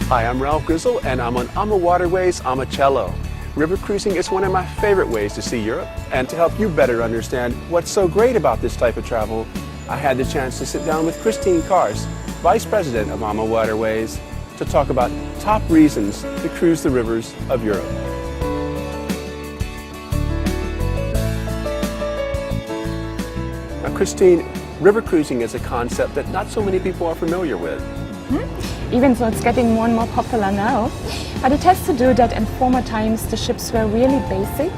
Hi, I'm Ralph Grizzle, and I'm on AMA Waterways, Amacello. River cruising is one of my favorite ways to see Europe, and to help you better understand what's so great about this type of travel, I had the chance to sit down with Christine Kars, Vice President of AMA Waterways, to talk about top reasons to cruise the rivers of Europe. Now, Christine, river cruising is a concept that not so many people are familiar with. Even though it's getting more and more popular now. But it has to do that in former times the ships were really basic.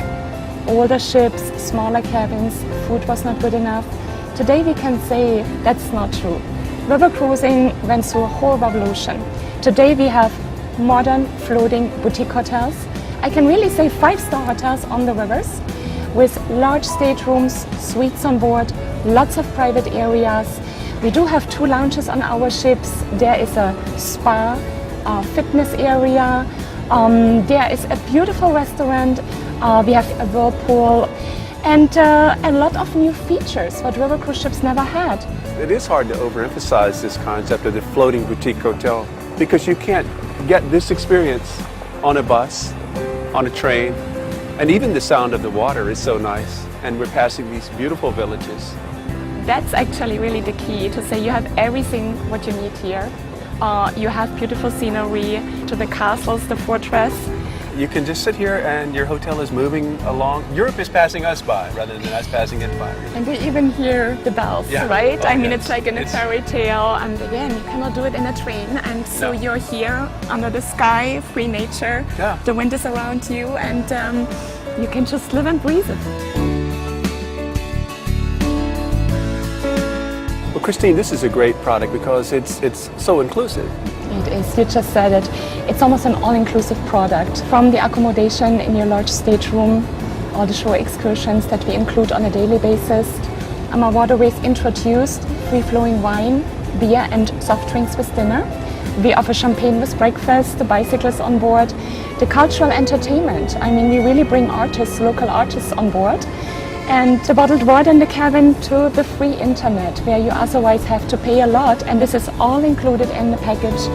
Older ships, smaller cabins, food was not good enough. Today we can say that's not true. River cruising went through a whole revolution. Today we have modern floating boutique hotels. I can really say 5-star hotels on the rivers with large staterooms, suites on board, lots of private areas. We do have 2 lounges on our ships. There is a spa, a fitness area. There is a beautiful restaurant. We have a whirlpool and a lot of new features what river cruise ships never had. It is hard to overemphasize this concept of the floating boutique hotel because you can't get this experience on a bus, on a train, and even the sound of the water is so nice. And we're passing these beautiful villages. That's actually really the key, to say you have everything what you need here. You have beautiful scenery, to the castles, the fortress. You can just sit here and your hotel is moving along. Europe is passing us by rather than us passing it by. And we even hear the bells, yeah. right? Oh, I mean, yeah. it's like in a fairy tale. And again, you cannot do it in a train. And so No. you're here under the sky, free nature. Yeah. The wind is around you and you can just live and breathe it. Well, Christine, this is a great product because it's so inclusive. It is, you just said it. It's almost an all-inclusive product. From the accommodation in your large stateroom, all the shore excursions that we include on a daily basis. AMA Waterways introduced free-flowing wine, beer and soft drinks with dinner. We offer champagne with breakfast, the bicycles on board, the cultural entertainment. I mean, we really bring artists, local artists on board. And the bottled water in the cabin to the free internet, where you otherwise have to pay a lot, and this is all included in the package.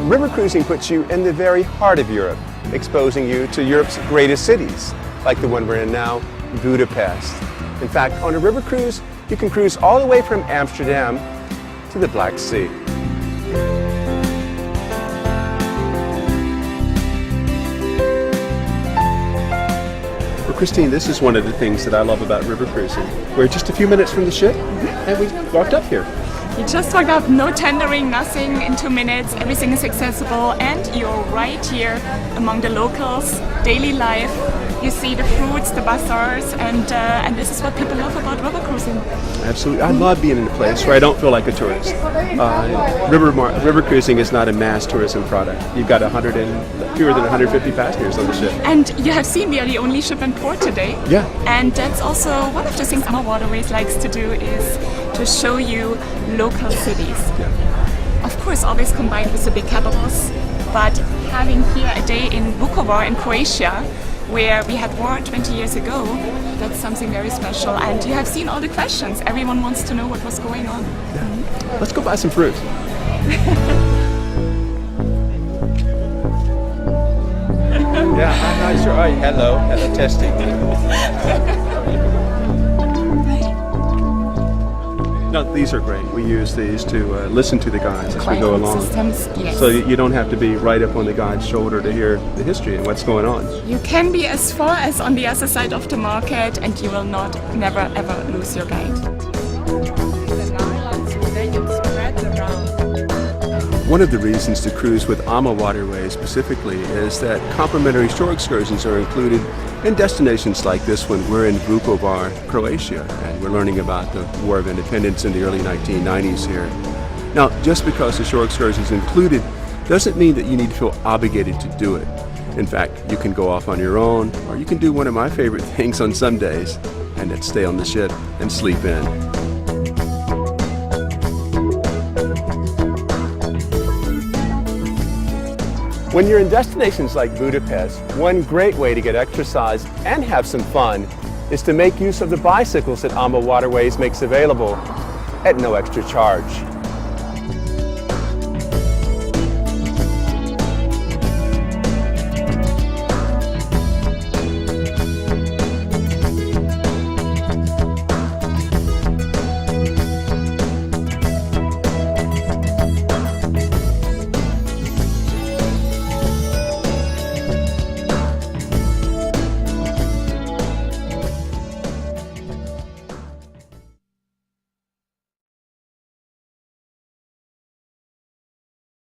River cruising puts you in the very heart of Europe, exposing you to Europe's greatest cities, like the one we're in now, Budapest. In fact, on a river cruise, you can cruise all the way from Amsterdam to the Black Sea. Christine, this is one of the things that I love about river cruising. We're just a few minutes from the ship and we walked up here. You just walk up, no tendering, nothing, in 2 minutes, everything is accessible and you're right here among the locals, daily life. You see the fruits, the bazaars, and this is what people love about river cruising. Absolutely. I love being in a place where I don't feel like a tourist. River cruising is not a mass tourism product. You've got fewer than 150 passengers on the ship. And you have seen we are the only ship in port today. Yeah. And that's also one of the things AMA Waterways likes to do, is to show you local cities. Yeah. Of course, always combined with the big capitals, but having here a day in Vukovar in Croatia, where we had war 20 years ago, that's something very special. And you have seen all the questions. Everyone wants to know what was going on. Yeah. Let's go buy some fruit. Yeah, I'm not sure. Oh, hello, testing. No, these are great. We use these to listen to the guides as we go along. Systems, yes. So you don't have to be right up on the guide's shoulder to hear the history and what's going on. You can be as far as on the other side of the market and you will never ever lose your guide. One of the reasons to cruise with AMA Waterways specifically is that complimentary shore excursions are included in destinations like this one. We're in Vukovar, Croatia, and we're learning about the War of Independence in the early 1990s here. Now, just because the shore excursion is included doesn't mean that you need to feel obligated to do it. In fact, you can go off on your own, or you can do one of my favorite things on some days, and that's stay on the ship and sleep in. When you're in destinations like Budapest, one great way to get exercise and have some fun is to make use of the bicycles that AMA Waterways makes available. at no extra charge.